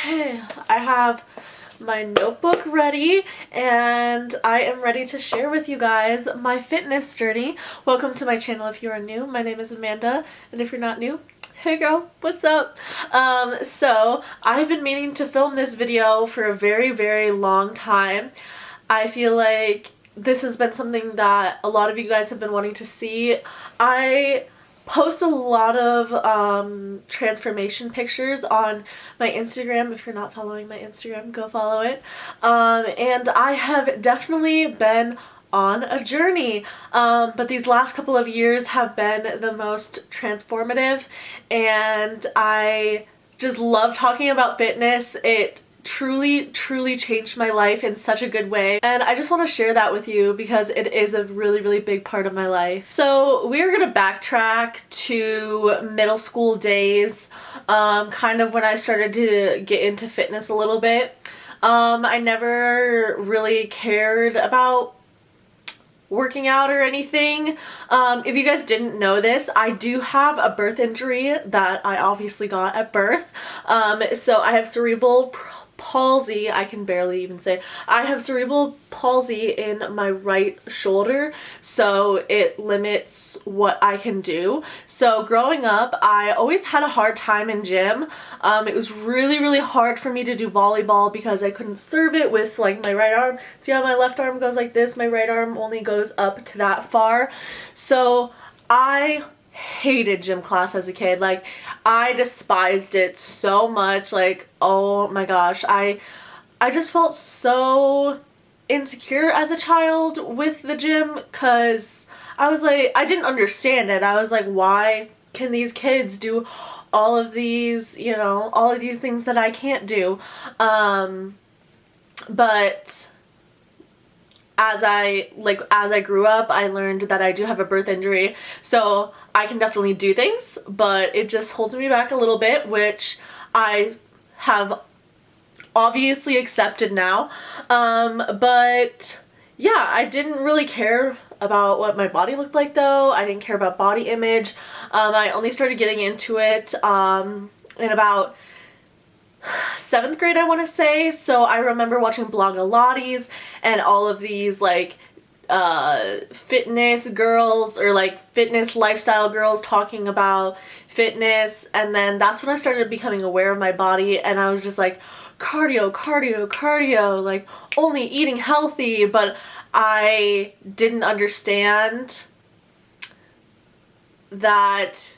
Okay, I have my notebook ready and I am ready to share with you guys my fitness journey. Welcome to my channel if you are new. My name is Amanda, and if you're not new, hey girl, what's up? So I've been meaning to film this video for a very long time. I feel like this has been something that a lot of you guys have been wanting to see. I post a lot of transformation pictures on my Instagram. If you're not following my Instagram, go follow it. And I have definitely been on a journey, but these last couple of years have been the most transformative, and I just love talking about fitness. It truly changed my life in such a good way, and I just want to share that with you because it is a really big part of my life. So we're gonna backtrack to middle school days, kind of when I started to get into fitness a little bit. I never really cared about working out or anything. If you guys didn't know this, I do have a birth injury that I obviously got at birth. So I have cerebral palsy. I can barely even say. I have cerebral palsy in my right shoulder, so it limits what I can do. So growing up, I always had a hard time in gym. It was really hard for me to do volleyball because I couldn't serve it with like my right arm. See how my left arm goes like this? My right arm only goes up to that far. So I hated gym class as a kid. Like, I despised it so much. Like, oh my gosh, I just felt so insecure as a child with the gym because I was like, I didn't understand it. I was like, why can these kids do all of these, you know, all of these things that I can't do? But as I grew up, I learned that I do have a birth injury, so I can definitely do things, but it just holds me back a little bit, which I have obviously accepted now. But yeah, I didn't really care about what my body looked like though. I didn't care about body image. I only started getting into it in about 7th grade, I want to say. So I remember watching Blogilates and all of these like fitness girls or like fitness lifestyle girls talking about fitness, and then that's when I started becoming aware of my body, and I was just like, cardio, like only eating healthy. But I didn't understand that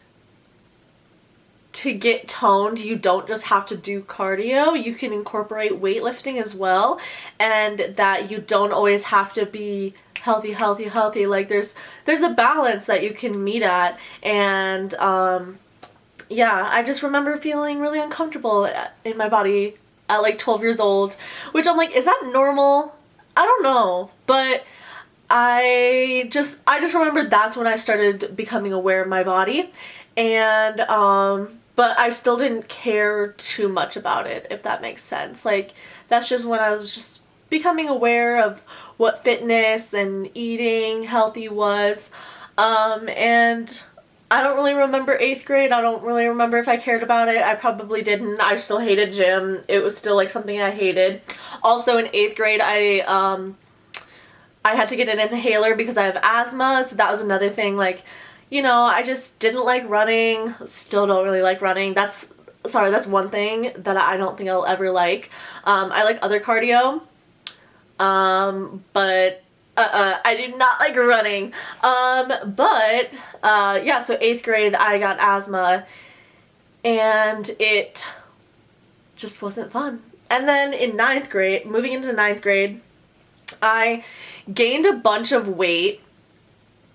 to get toned, you don't just have to do cardio, you can incorporate weightlifting as well, and that you don't always have to be healthy. Like there's a balance that you can meet at. And yeah, I just remember feeling really uncomfortable in my body at like 12 years old, which I'm like, is that normal? I don't know, but I just remember that's when I started becoming aware of my body. And but I still didn't care too much about it, if that makes sense. Like, that's just when I was just becoming aware of what fitness and eating healthy was. And I don't really remember 8th grade. I don't really remember if I cared about it. I probably didn't. I still hated gym. It was still like something I hated. Also in 8th grade, I had to get an inhaler because I have asthma, so that was another thing. Like, you know, I just didn't like running. Still don't really like running. That's one thing that I don't think I'll ever like. I like other cardio, but I do not like running. But yeah, so 8th grade I got asthma, and it just wasn't fun. And then in 9th grade, moving into 9th grade, I gained a bunch of weight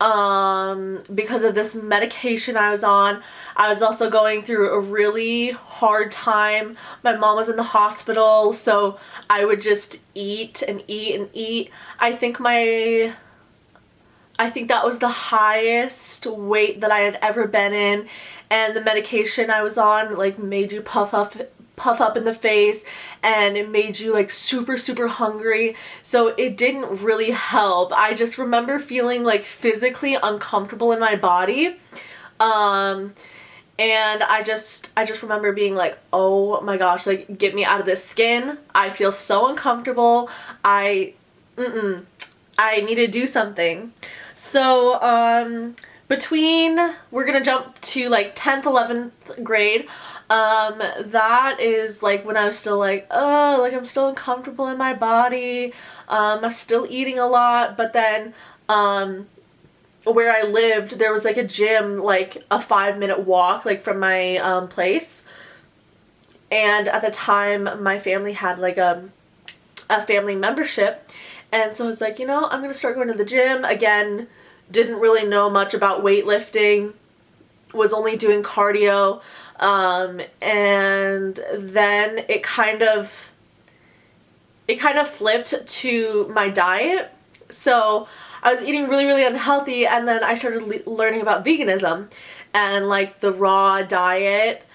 because of this medication I was on. I was also going through a really hard time. My mom was in the hospital, so I would just eat and eat. I think that was the highest weight that I had ever been in, and the medication I was on like made you puff up in the face, and it made you like super hungry, so it didn't really help. I just remember feeling like physically uncomfortable in my body, And I just remember being like, oh my gosh, like, get me out of this skin. I feel so uncomfortable. I need to do something. So we're gonna jump to like 10th, 11th grade. That is like when I was still like, oh, like I'm still uncomfortable in my body. I'm still eating a lot, but then where I lived, there was like a gym, like a 5-minute walk, like from my place. And at the time, my family had like a family membership, and so I was like, you know, I'm gonna start going to the gym again. Didn't really know much about weightlifting, was only doing cardio, and then it kind of flipped to my diet. So I was eating really, really unhealthy, and then I started learning about veganism and like the raw diet.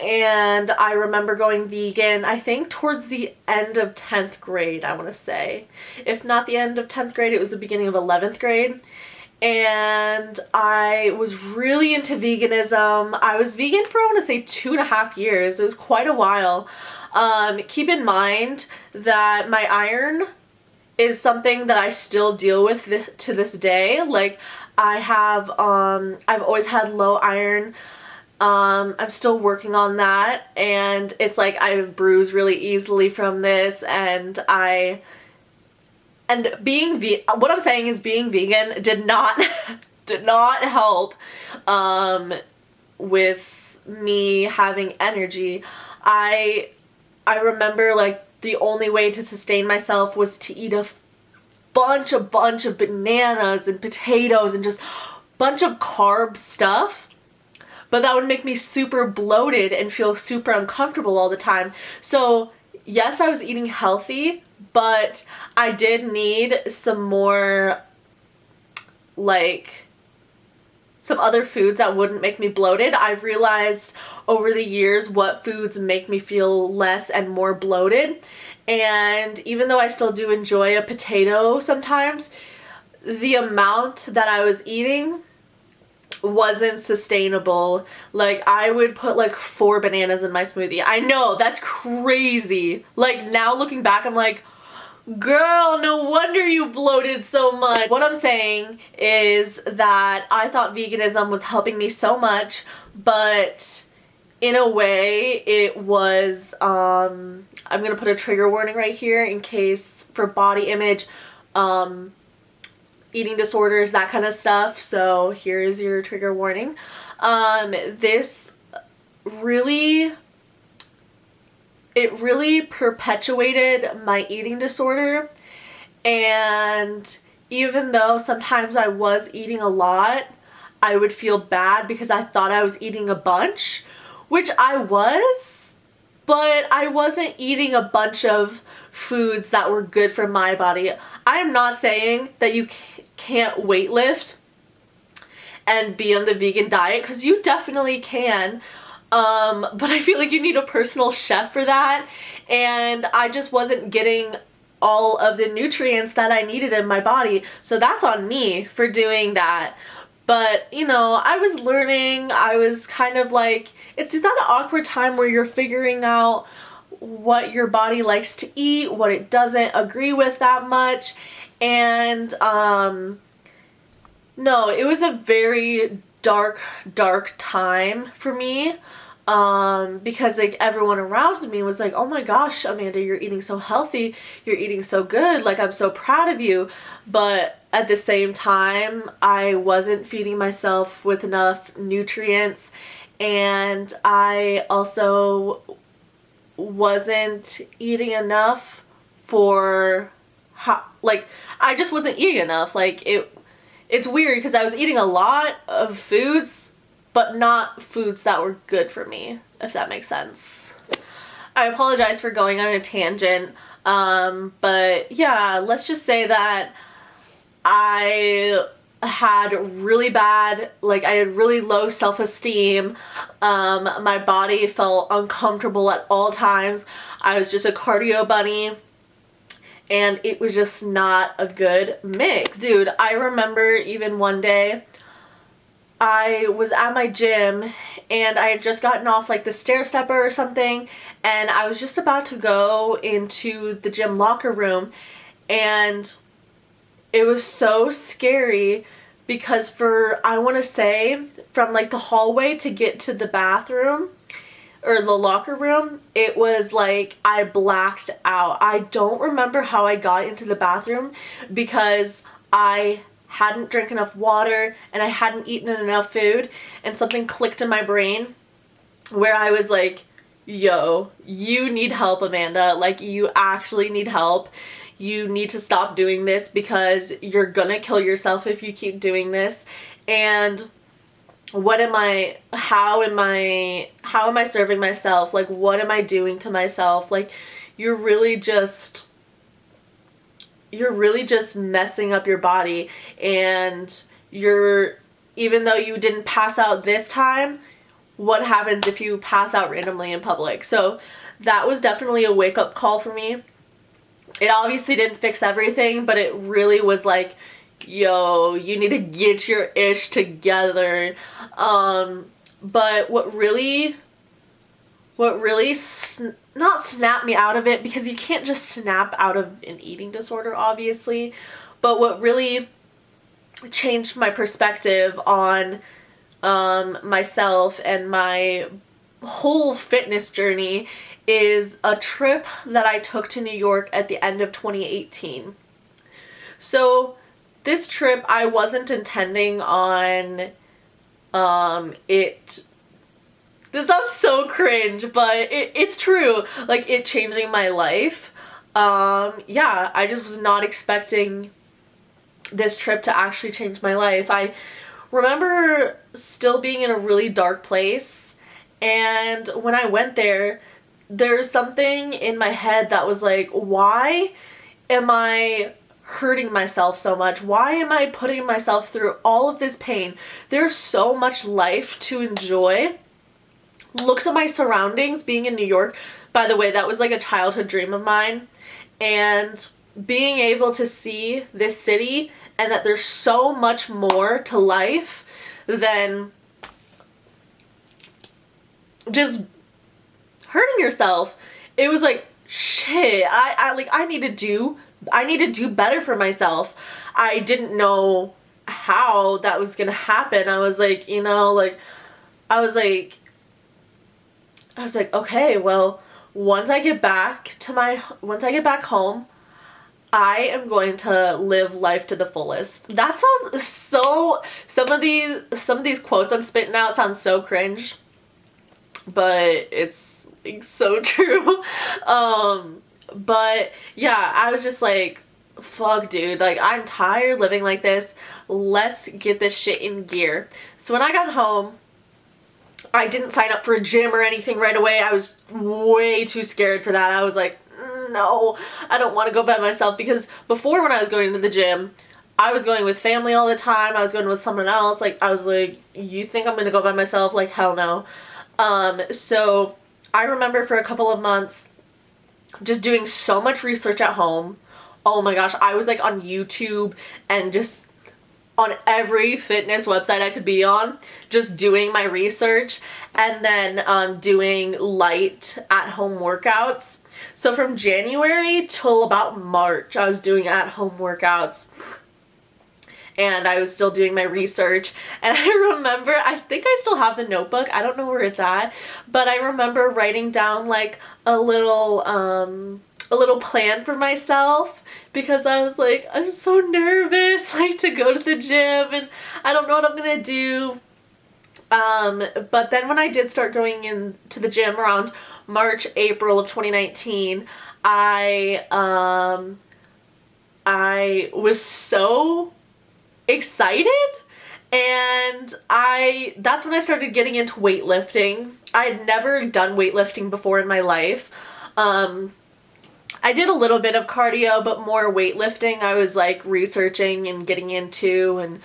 And I remember going vegan, I think towards the end of 10th grade, I want to say. If not the end of 10th grade, it was the beginning of 11th grade. And I was really into veganism. I was vegan for, I want to say, 2.5 years. It was quite a while. Keep in mind that my iron is something that I still deal with to this day. Like, I've always had low iron. I'm still working on that, and it's like I bruise really easily from this, and what I'm saying is being vegan did not help with me having energy. I remember like the only way to sustain myself was to eat a bunch of bananas and potatoes and just bunch of carb stuff. But that would make me super bloated and feel super uncomfortable all the time. So yes, I was eating healthy, but I did need some more, like, some other foods that wouldn't make me bloated. I've realized over the years what foods make me feel less and more bloated. And even though I still do enjoy a potato sometimes, the amount that I was eating wasn't sustainable. Like, I would put like 4 bananas in my smoothie. I know, that's crazy. Like, now looking back, I'm like, girl, no wonder you bloated so much. What I'm saying is that I thought veganism was helping me so much, but in a way it was, I'm gonna put a trigger warning right here in case for body image, eating disorders, that kind of stuff. So here's your trigger warning. This really perpetuated my eating disorder, and even though sometimes I was eating a lot, I would feel bad because I thought I was eating a bunch, which I was, but I wasn't eating a bunch of foods that were good for my body. I am not saying that you can't weightlift and be on the vegan diet, because you definitely can, but I feel like you need a personal chef for that, and I just wasn't getting all of the nutrients that I needed in my body, so that's on me for doing that. But, you know, I was learning. I was kind of like, it's that awkward time where you're figuring out what your body likes to eat, what it doesn't agree with that much. And no, it was a very dark time for me, because like everyone around me was like, oh my gosh, Amanda, you're eating so healthy, you're eating so good, like I'm so proud of you. But at the same time, I wasn't feeding myself with enough nutrients, and I also wasn't eating enough for like, I just wasn't eating enough. Like, it's weird because I was eating a lot of foods, but not foods that were good for me, if that makes sense. I apologize for going on a tangent, but yeah, let's just say that I had really bad, like, I had really low self-esteem. My body felt uncomfortable at all times. I was just a cardio bunny, and it was just not a good mix. Dude, I remember even one day, I was at my gym and I had just gotten off like the stair stepper or something, and I was just about to go into the gym locker room, and it was so scary because I want to say from like the hallway to get to the bathroom or the locker room, it was like I blacked out. I don't remember how I got into the bathroom because I hadn't drank enough water and I hadn't eaten enough food, and something clicked in my brain where I was like, yo, you need help, Amanda. Like, you actually need help. You need to stop doing this because you're gonna kill yourself if you keep doing this. And how am I serving myself? Like, what am I doing to myself? Like, you're really just messing up your body, and even though you didn't pass out this time, what happens if you pass out randomly in public? So that was definitely a wake-up call for me. It obviously didn't fix everything, but it really was like, yo, you need to get your ish together. But what really not snapped me out of it, because you can't just snap out of an eating disorder, obviously, but what really changed my perspective on myself and my whole fitness journey is a trip that I took to New York at the end of 2018. So this trip, I wasn't intending on it. This sounds so cringe, but it's true. Like, it changing my life. Yeah, I just was not expecting this trip to actually change my life. I remember still being in a really dark place, and when I went there's something in my head that was like, why am I hurting myself so much? Why am I putting myself through all of this pain? There's so much life to enjoy. Looked at my surroundings being in New York. By the way, that was like a childhood dream of mine. And being able to see this city and that there's so much more to life than just hurting yourself. It was like, shit, I need to do better for myself. I didn't know how that was gonna happen. I was like, I was like, okay, well, once I get back home, I am going to live life to the fullest. That sounds so, some of these quotes I'm spitting out sound so cringe, but it's so true. But yeah, I was just like, fuck, dude, like, I'm tired living like this. Let's get this shit in gear. So when I got home, I didn't sign up for a gym or anything right away. I was way too scared for that. I was like, no, I don't want to go by myself, because before, when I was going to the gym, I was going with family all the time. I was going with someone else. Like, I was like, you think I'm gonna go by myself? Like, hell no. So I remember for a couple of months just doing so much research at home. Oh my gosh, I was like on YouTube and just on every fitness website I could be on, just doing my research, and then doing light at-home workouts. So from January till about March, I was doing at-home workouts, and I was still doing my research. And I remember, I think I still have the notebook, I don't know where it's at, but I remember writing down like a little plan for myself, because I was like, I'm so nervous, like, to go to the gym, and I don't know what I'm gonna do. But then when I did start going into the gym around March, April of 2019, I was so excited, and that's when I started getting into weightlifting. I had never done weightlifting before in my life. I did a little bit of cardio, but more weightlifting. I was like researching and getting into, and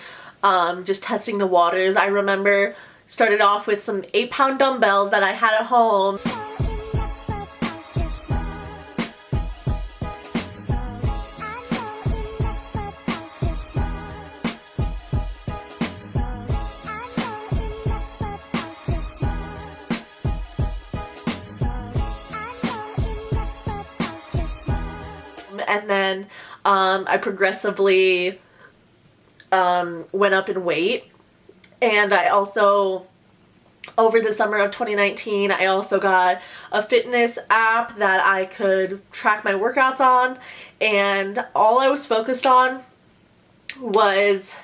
just testing the waters. I remember started off with some 8-pound dumbbells that I had at home. and then I progressively went up in weight. And I also, over the summer of 2019, I also got a fitness app that I could track my workouts on, and all I was focused on was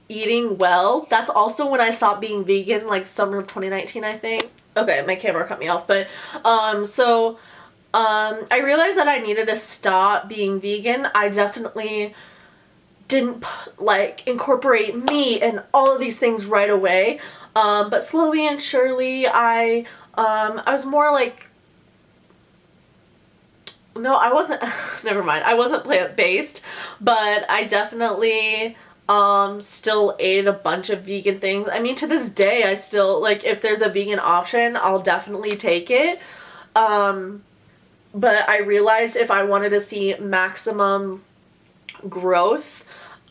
eating well. That's also when I stopped being vegan, like summer of 2019, I think. Okay, my camera cut me off, but I realized that I needed to stop being vegan. I definitely didn't like incorporate meat and all of these things right away, but slowly and surely I was more like, no, I wasn't never mind, I wasn't plant-based, but I definitely still ate a bunch of vegan things. I mean, to this day I still, like, if there's a vegan option, I'll definitely take it, but I realized if I wanted to see maximum growth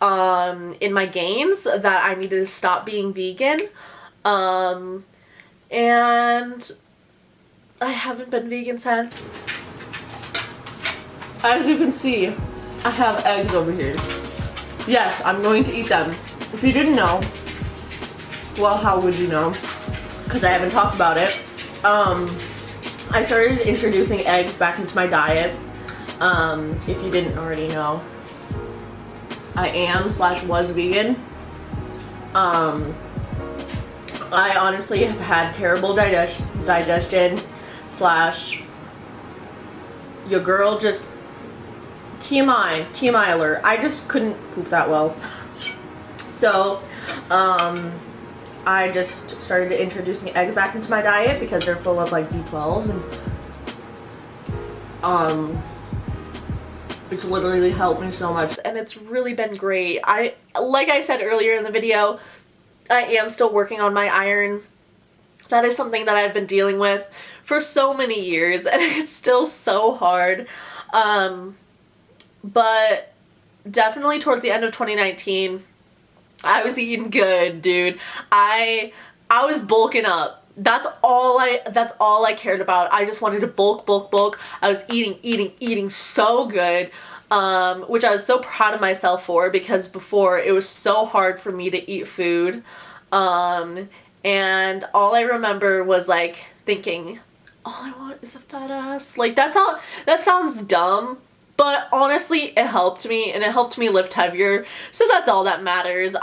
in my gains, that I needed to stop being vegan, and I haven't been vegan since. As you can see, I have eggs over here. Yes, I'm going to eat them. If you didn't know, well, how would you know? Because I haven't talked about it. I started introducing eggs back into my diet. If you didn't already know, I am / was vegan. I honestly have had terrible digestion / your girl just TMI alert. I just couldn't poop that well. So I just started introducing eggs back into my diet because they're full of like B12s, and it's literally helped me so much, and it's really been great. Like I said earlier in the video, I am still working on my iron. That is something that I've been dealing with for so many years, and it's still so hard. But definitely towards the end of 2019, I was eating good, dude. I was bulking up. That's all I cared about. I just wanted to bulk. I was eating so good, which I was so proud of myself for, because before it was so hard for me to eat food. And all I remember was like thinking, all I want is a fat ass. Like, that sounds dumb, but honestly it helped me, and it helped me lift heavier, so that's all that matters.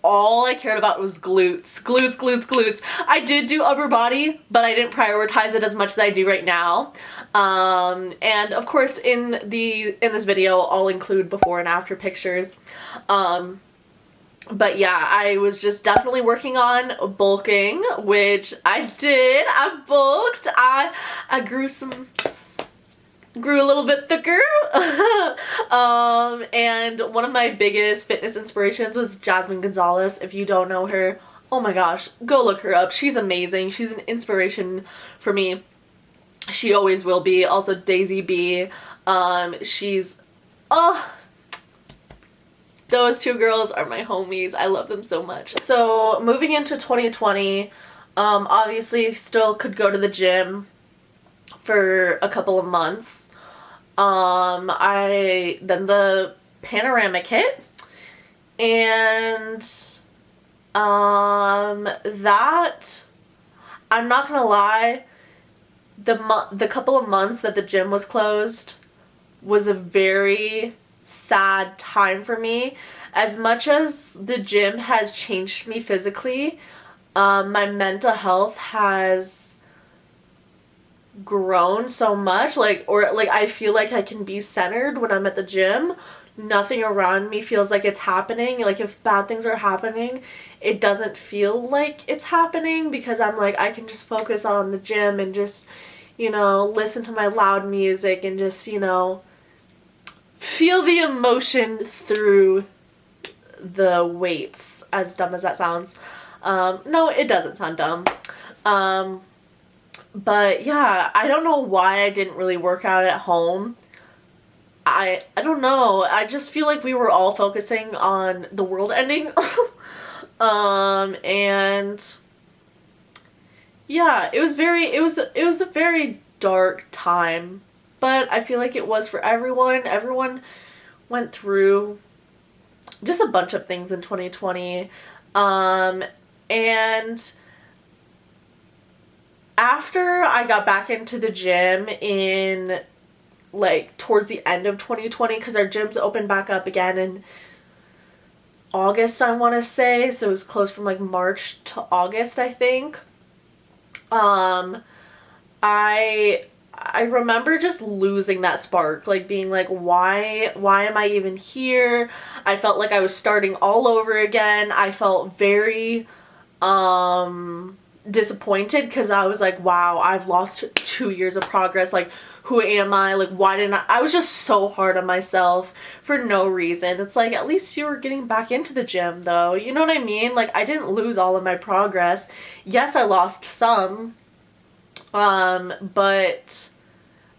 All I cared about was glutes. I did do upper body, but I didn't prioritize it as much as I do right now. And of course in this video I'll include before and after pictures. But yeah, I was just definitely working on bulking, which I did. I bulked. I grew a little bit thicker. And one of my biggest fitness inspirations was Jasmine Gonzalez. If you don't know her, oh my gosh, go look her up. She's amazing. She's an inspiration for me. She always will be. Also Daisy B. Those two girls are my homies. I love them so much. So moving into 2020, obviously still could go to the gym for a couple of months. Then the panoramic hit, and that, I'm not gonna lie, the couple of months that the gym was closed was a very sad time for me. As much as the gym has changed me physically, my mental health has grown so much. I feel like I can be centered when I'm at the gym. Nothing around me feels like it's happening. Like, if bad things are happening, it doesn't feel like it's happening, because I'm like, I can just focus on the gym and just, you know, listen to my loud music and just, you know, feel the emotion through the weights, as dumb as that sounds. No, it doesn't sound dumb. But yeah, I don't know why I didn't really work out at home. I don't know. I just feel like we were all focusing on the world ending. And yeah, it was a very dark time but I feel like it was for everyone. Everyone went through just a bunch of things in 2020. And after I got back into the gym in like towards the end of 2020, because our gyms opened back up again in August, I want to say, so it was closed from like March to August, I think. I remember just losing that spark, like being like, why am I even here? I felt like I was starting all over again. I felt very disappointed because I was like, wow, I've lost 2 years of progress. Like, who am I? Like, why didn't I was just so hard on myself for no reason. It's like, at least you were getting back into the gym though. You know what I mean? Like, I didn't lose all of my progress. Yes, I lost some. But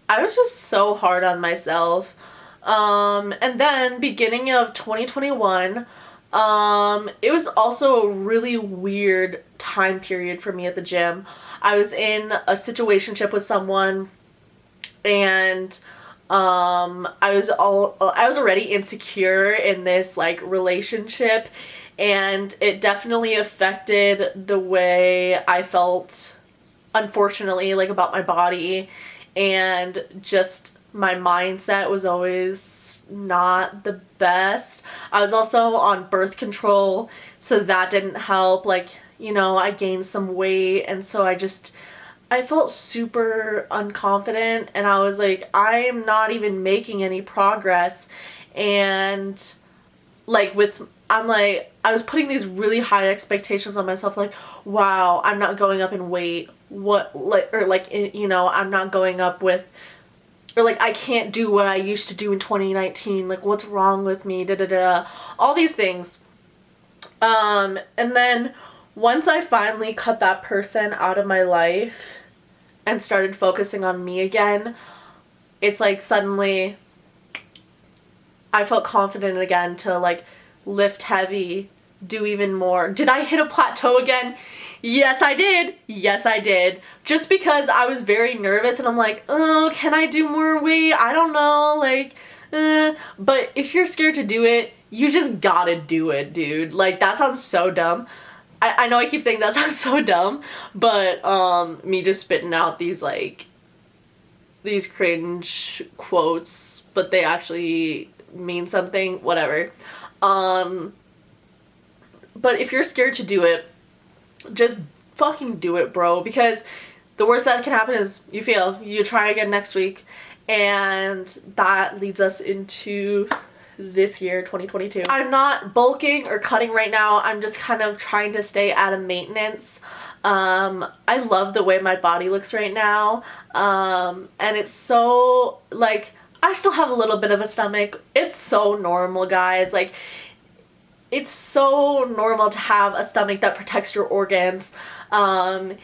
I was just so hard on myself. And then beginning of 2021, it was also a really weird time period for me at the gym. I was in a situationship with someone, and I was already insecure in this like relationship, and it definitely affected the way I felt, unfortunately, like about my body, and just my mindset was always not the best. I was also on birth control, so that didn't help. Like, you know, I gained some weight, and so I felt super unconfident, and I was like, I am not even making any progress. And like I was putting these really high expectations on myself, like, wow, I'm not going up in weight, you know, I'm not going up with, or like, I can't do what I used to do in 2019, like, what's wrong with me, all these things. And then once I finally cut that person out of my life and started focusing on me again, it's like suddenly I felt confident again to like lift heavy, do even more. Did I hit a plateau again? Yes, I did. Yes, I did. Just because I was very nervous, and I'm like, oh, can I do more weight? I don't know, like, but if you're scared to do it, you just gotta do it, dude. Like, that sounds so dumb. I know I keep saying that sounds so dumb, but me just spitting out these like these cringe quotes, but they actually mean something, whatever. But if you're scared to do it, just fucking do it, bro, because the worst that can happen is you fail. You try again next week, and that leads us into this year, 2022. I'm not bulking or cutting right now. I'm just kind of trying to stay at a maintenance. I love the way my body looks right now, and it's so, like, I still have a little bit of a stomach. It's so normal, guys. Like, it's so normal to have a stomach that protects your organs. And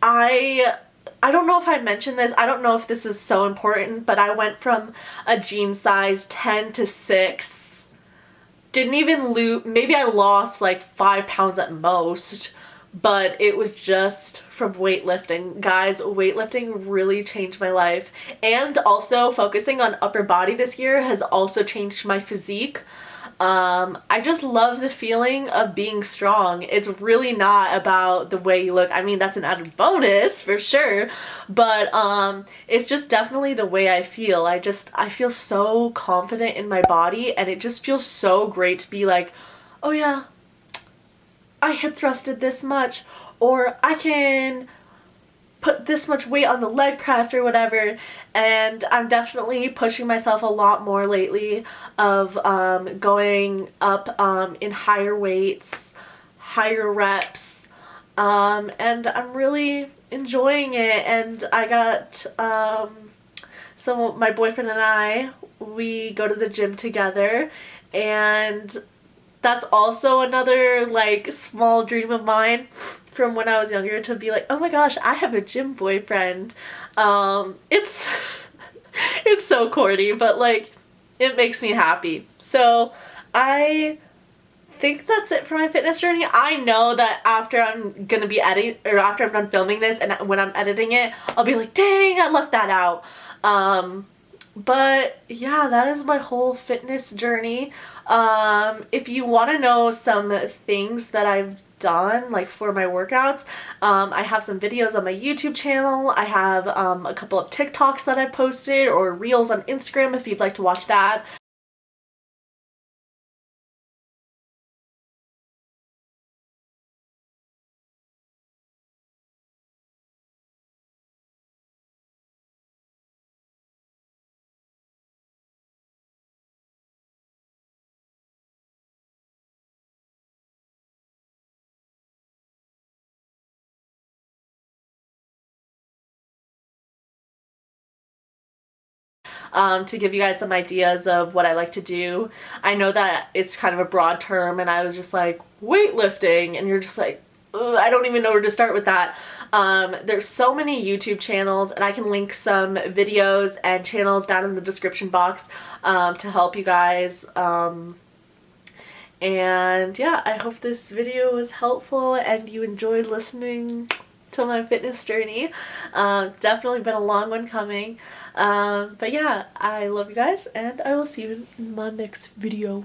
I don't know if I mentioned this. I don't know if this is so important, but I went from a jean size 10 to 6. Didn't even lose, maybe I lost like 5 pounds at most, but it was just from weightlifting. Guys, weightlifting really changed my life. And also focusing on upper body this year has also changed my physique. I just love the feeling of being strong. It's really not about the way you look. I mean, that's an added bonus for sure, but it's just definitely the way I feel. I feel so confident in my body, and it just feels so great to be like, oh yeah, I hip thrusted this much, or I can put this much weight on the leg press or whatever. And I'm definitely pushing myself a lot more lately of going up in higher weights, higher reps, and I'm really enjoying it. And I got so my boyfriend and we go to the gym together, and that's also another like small dream of mine from when I was younger, to be like, oh my gosh, I have a gym boyfriend. It's it's so corny, but like, it makes me happy. So I think that's it for my fitness journey. I know that after I'm gonna be editing, or after I'm done filming this and when I'm editing it, I'll be like, dang, I left that out. But yeah, that is my whole fitness journey. If you want to know some things that I've done like for my workouts, I have some videos on my YouTube channel. I have a couple of TikToks that I posted, or reels on Instagram if you'd like to watch that. To give you guys some ideas of what I like to do. I know that it's kind of a broad term, and I was just like, weightlifting, and you're just like, ugh, I don't even know where to start with that. There's so many YouTube channels, and I can link some videos and channels down in the description box to help you guys. And yeah, I hope this video was helpful and you enjoyed listening to my fitness journey. Definitely been a long one coming. But yeah, I love you guys, and I will see you in my next video.